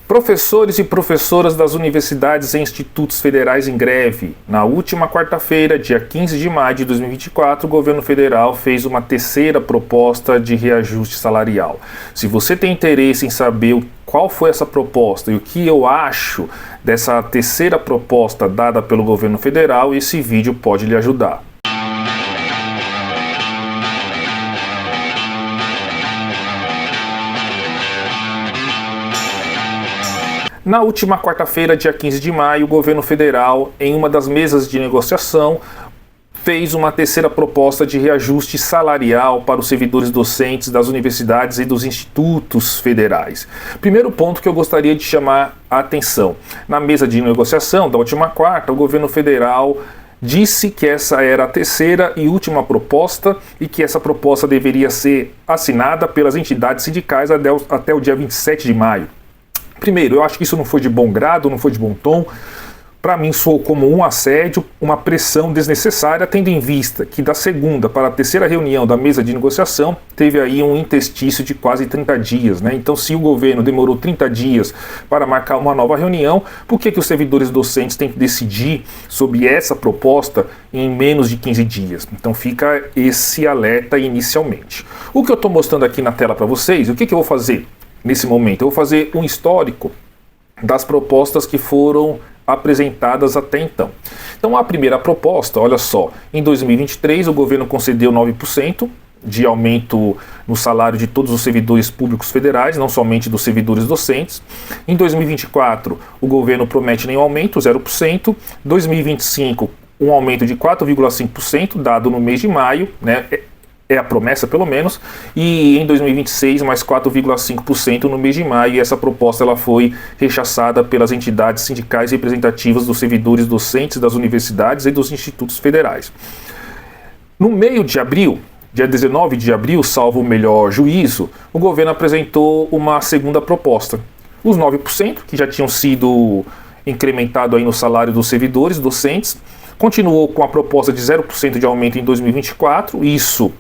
Professores e professoras das universidades e institutos federais em greve. Na última quarta-feira, dia 15 de maio de 2024, o governo federal fez uma terceira proposta de reajuste salarial. Se você tem interesse em saber qual foi essa proposta e o que eu acho dessa terceira proposta dada pelo governo federal, esse vídeo pode lhe ajudar. Na última quarta-feira, dia 15 de maio, o governo federal, em uma das mesas de negociação, fez uma terceira proposta de reajuste salarial para os servidores docentes das universidades e dos institutos federais. Primeiro ponto que eu gostaria de chamar a atenção. Na mesa de negociação da última quarta, o governo federal disse que essa era a terceira e última proposta e que essa proposta deveria ser assinada pelas entidades sindicais até o dia 27 de maio. Primeiro, eu acho que isso não foi de bom grado, não foi de bom tom. Para mim, soou como um assédio, uma pressão desnecessária, tendo em vista que da segunda para a terceira reunião da mesa de negociação teve aí um interstício de quase 30 dias, né? Então, se o governo demorou 30 dias para marcar uma nova reunião, por que os servidores docentes têm que decidir sobre essa proposta em menos de 15 dias? Então, fica esse alerta inicialmente. O que eu estou mostrando aqui na tela para vocês, o que eu vou fazer nesse momento? Eu vou fazer um histórico das propostas que foram apresentadas até então. Então, a primeira proposta, olha só, em 2023 o governo concedeu 9% de aumento no salário de todos os servidores públicos federais, não somente dos servidores docentes. Em 2024, o governo promete nenhum aumento, 0%. 2025, um aumento de 4,5%, dado no mês de maio, né? É a promessa, pelo menos, e em 2026 mais 4,5% no mês de maio, e essa proposta ela foi rechaçada pelas entidades sindicais representativas dos servidores docentes das universidades e dos institutos federais. No meio de abril, dia 19 de abril, salvo o melhor juízo, o governo apresentou uma segunda proposta. Os 9%, que já tinham sido incrementado aí no salário dos servidores docentes, continuou com a proposta de 0% de aumento em 2024, isso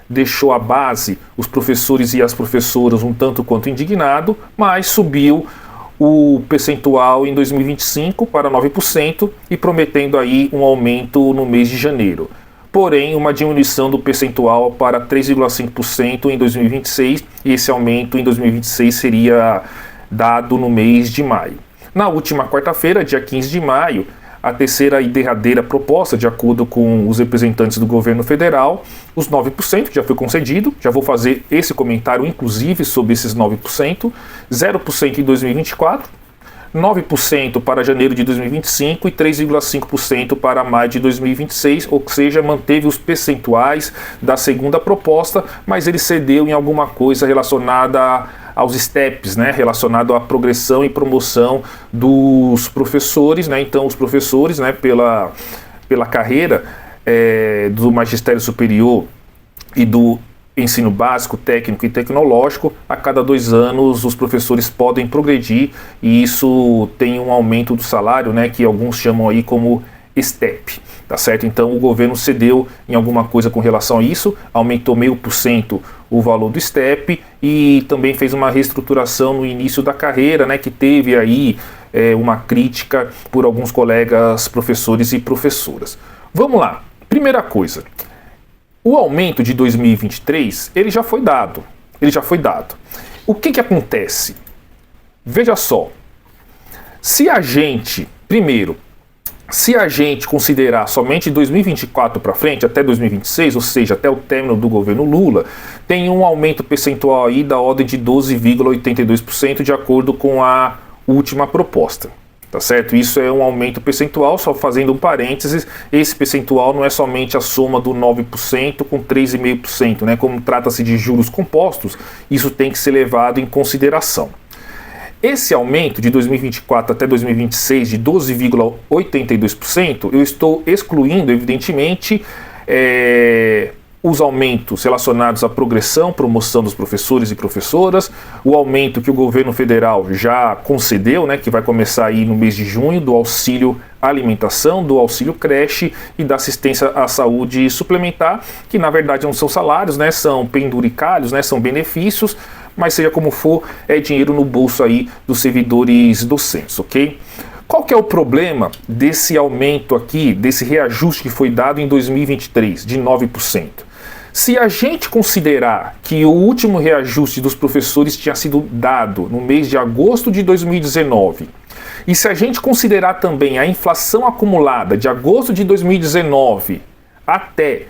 deixou a base, os professores e as professoras um tanto quanto indignado, mas subiu o percentual em 2025 para 9% e prometendo aí um aumento no mês de janeiro. Porém, uma diminuição do percentual para 3,5% em 2026 e esse aumento em 2026 seria dado no mês de maio. Na última quarta-feira, dia 15 de maio, a terceira e derradeira proposta, de acordo com os representantes do governo federal, os 9% já foi concedido, já vou fazer esse comentário inclusive sobre esses 9%, 0% em 2024, 9% para janeiro de 2025 e 3,5% para maio de 2026, ou seja, manteve os percentuais da segunda proposta, mas ele cedeu em alguma coisa relacionada aos steps, né, relacionado à progressão e promoção dos professores, né? Então os professores, né, pela carreira do magistério superior e do ensino básico, técnico e tecnológico, a cada 2 anos os professores podem progredir e isso tem um aumento do salário, né, que alguns chamam aí como STEP, tá certo? Então o governo cedeu em alguma coisa com relação a isso, aumentou 0,5% o valor do STEP e também fez uma reestruturação no início da carreira, né, que teve aí uma crítica por alguns colegas professores e professoras. Vamos lá, primeira coisa, o aumento de 2023, ele já foi dado. O que acontece? Veja só, se a gente considerar somente 2024 para frente, até 2026, ou seja, até o término do governo Lula, tem um aumento percentual aí da ordem de 12,82% de acordo com a última proposta. Tá certo? Isso é um aumento percentual, só fazendo um parênteses, esse percentual não é somente a soma do 9% com 3,5%, né? Como trata-se de juros compostos, isso tem que ser levado em consideração. Esse aumento de 2024 até 2026 de 12,82%, eu estou excluindo, evidentemente, os aumentos relacionados à progressão, promoção dos professores e professoras, o aumento que o governo federal já concedeu, né, que vai começar aí no mês de junho, do auxílio alimentação, do auxílio creche e da assistência à saúde suplementar, que na verdade não são salários, né, são penduricalhos, né, são benefícios, mas seja como for, é dinheiro no bolso aí dos servidores docentes, ok? Qual que é o problema desse aumento aqui, desse reajuste que foi dado em 2023, de 9%? Se a gente considerar que o último reajuste dos professores tinha sido dado no mês de agosto de 2019, e se a gente considerar também a inflação acumulada de agosto de 2019 até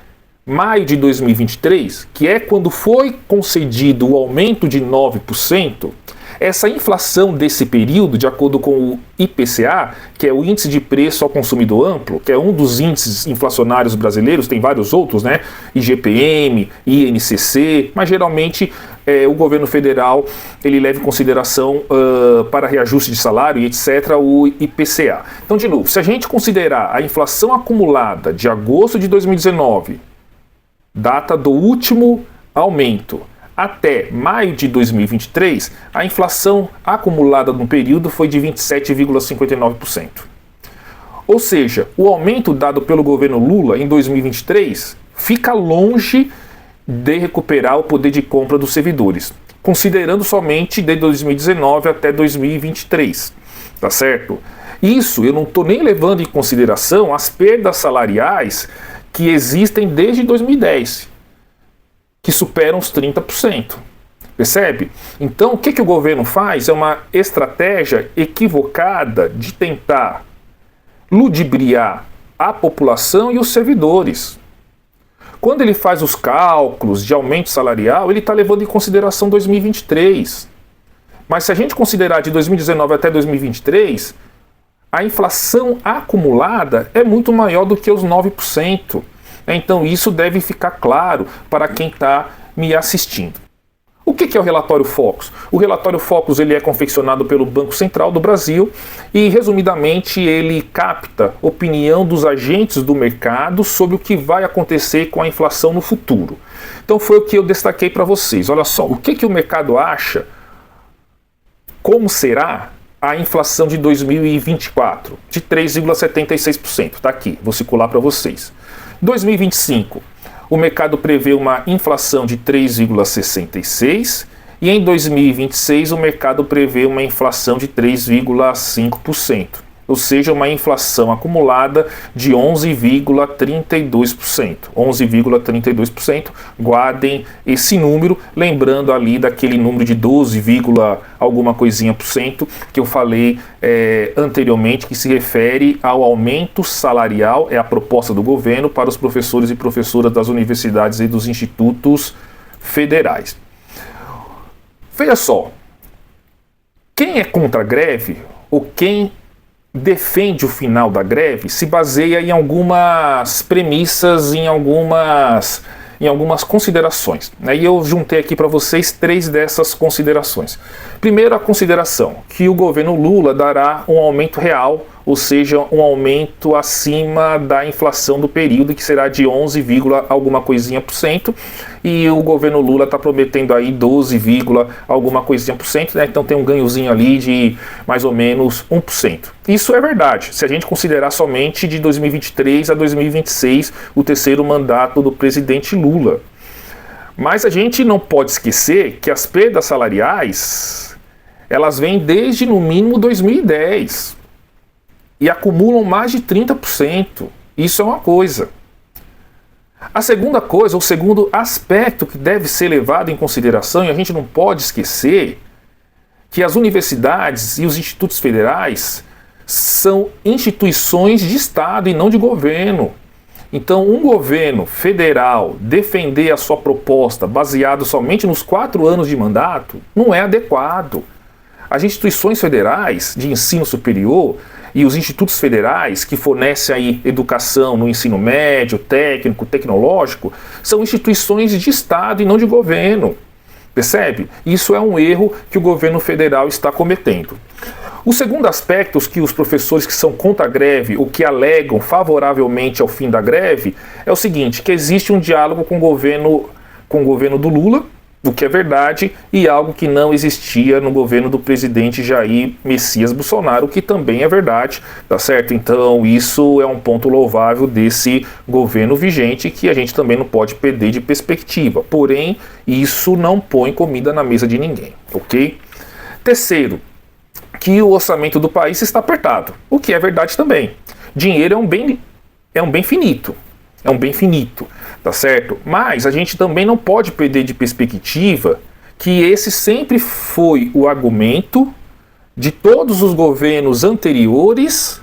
maio de 2023, que é quando foi concedido o aumento de 9%, essa inflação desse período, de acordo com o IPCA, que é o Índice de Preço ao Consumidor Amplo, que é um dos índices inflacionários brasileiros, tem vários outros, né? IGPM, INCC, mas geralmente o governo federal ele leva em consideração para reajuste de salário e etc. o IPCA. Então, de novo, se a gente considerar a inflação acumulada de agosto de 2019, data do último aumento, até maio de 2023, a inflação acumulada no período foi de 27,59%. Ou seja, o aumento dado pelo governo Lula em 2023 fica longe de recuperar o poder de compra dos servidores, considerando somente de 2019 até 2023, tá certo? Isso eu não estou nem levando em consideração as perdas salariais que existem desde 2010, que superam os 30%. Percebe? Então, o que o governo faz é uma estratégia equivocada de tentar ludibriar a população e os servidores. Quando ele faz os cálculos de aumento salarial, ele está levando em consideração 2023. Mas se a gente considerar de 2019 até 2023, a inflação acumulada é muito maior do que os 9%. Então isso deve ficar claro para quem está me assistindo. O que é o relatório Focus? O relatório Focus ele é confeccionado pelo Banco Central do Brasil e, resumidamente, ele capta opinião dos agentes do mercado sobre o que vai acontecer com a inflação no futuro. Então foi o que eu destaquei para vocês. Olha só, o que o mercado acha, como será a inflação de 2024, de 3,76%. Está aqui, vou circular para vocês. 2025, o mercado prevê uma inflação de 3,66% e em 2026 o mercado prevê uma inflação de 3,5%, ou seja, uma inflação acumulada de 11,32%. 11,32%, guardem esse número, lembrando ali daquele número de 12, alguma coisinha por cento que eu falei anteriormente, que se refere ao aumento salarial, é a proposta do governo para os professores e professoras das universidades e dos institutos federais. Veja só, quem é contra a greve, ou quem defende o final da greve, se baseia em algumas premissas, em algumas considerações. E eu juntei aqui para vocês 3 dessas considerações. Primeiro, a consideração que o governo Lula dará um aumento real, ou seja, um aumento acima da inflação do período, que será de 11, alguma coisinha por cento, e o governo Lula está prometendo aí 12, alguma coisinha por cento, né? Então tem um ganhozinho ali de mais ou menos 1%. Isso é verdade, se a gente considerar somente de 2023 a 2026 o terceiro mandato do presidente Lula. Mas a gente não pode esquecer que as perdas salariais, elas vêm desde no mínimo 2010 e acumulam mais de 30%. Isso é uma coisa. A segunda coisa, o segundo aspecto que deve ser levado em consideração, e a gente não pode esquecer, que as universidades e os institutos federais são instituições de Estado e não de governo. Então, um governo federal defender a sua proposta baseado somente nos 4 anos de mandato não é adequado. As instituições federais de ensino superior e os institutos federais que fornecem aí educação no ensino médio, técnico, tecnológico, são instituições de Estado e não de governo. Percebe? Isso é um erro que o governo federal está cometendo. O segundo aspecto que os professores que são contra a greve, ou que alegam favoravelmente ao fim da greve, é o seguinte, que existe um diálogo com o governo do Lula, o que é verdade, e algo que não existia no governo do presidente Jair Messias Bolsonaro, o que também é verdade, tá certo? Então isso é um ponto louvável desse governo vigente, que a gente também não pode perder de perspectiva. Porém, isso não põe comida na mesa de ninguém, ok? Terceiro, que o orçamento do país está apertado, o que é verdade também. Dinheiro é um bem finito. É um bem finito, tá certo? Mas a gente também não pode perder de perspectiva que esse sempre foi o argumento de todos os governos anteriores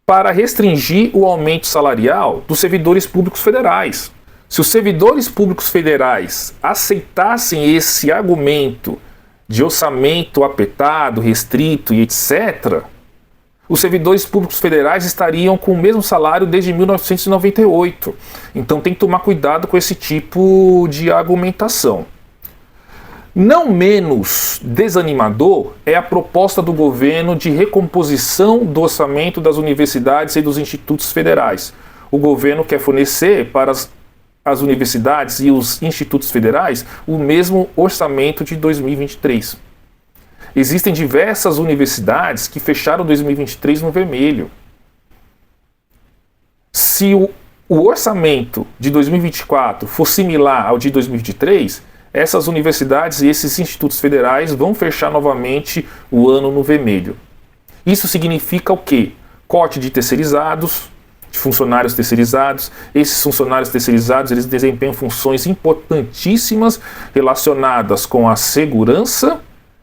para restringir o aumento salarial dos servidores públicos federais. Se os servidores públicos federais aceitassem esse argumento de orçamento apertado, restrito e etc., os servidores públicos federais estariam com o mesmo salário desde 1998. Então tem que tomar cuidado com esse tipo de argumentação. Não menos desanimador é a proposta do governo de recomposição do orçamento das universidades e dos institutos federais. O governo quer fornecer para as universidades e os institutos federais o mesmo orçamento de 2023. Existem diversas universidades que fecharam 2023 no vermelho. Se o orçamento de 2024 for similar ao de 2023, essas universidades e esses institutos federais vão fechar novamente o ano no vermelho. Isso significa o quê? Corte de terceirizados, de funcionários terceirizados. Esses funcionários terceirizados, eles desempenham funções importantíssimas relacionadas com a segurança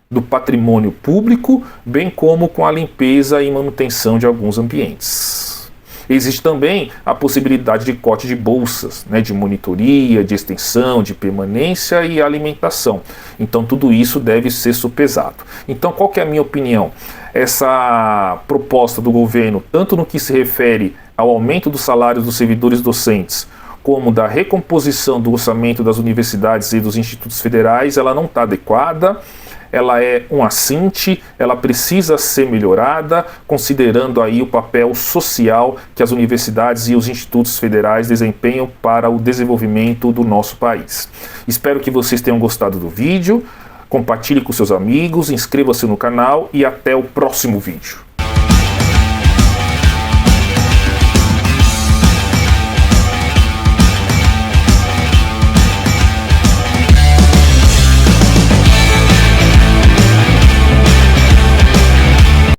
do patrimônio público, bem como com a limpeza e manutenção de alguns ambientes. Existe também a possibilidade de corte de bolsas, de monitoria, de extensão, de permanência e alimentação. Então tudo isso deve ser sopesado. Então qual que é a minha opinião? Essa proposta do governo, tanto no que se refere ao aumento dos salários dos servidores docentes, como da recomposição do orçamento das universidades e dos institutos federais, ela não está adequada. Ela é um assinte, ela precisa ser melhorada, considerando aí o papel social que as universidades e os institutos federais desempenham para o desenvolvimento do nosso país. Espero que vocês tenham gostado do vídeo, compartilhe com seus amigos, inscreva-se no canal e até o próximo vídeo.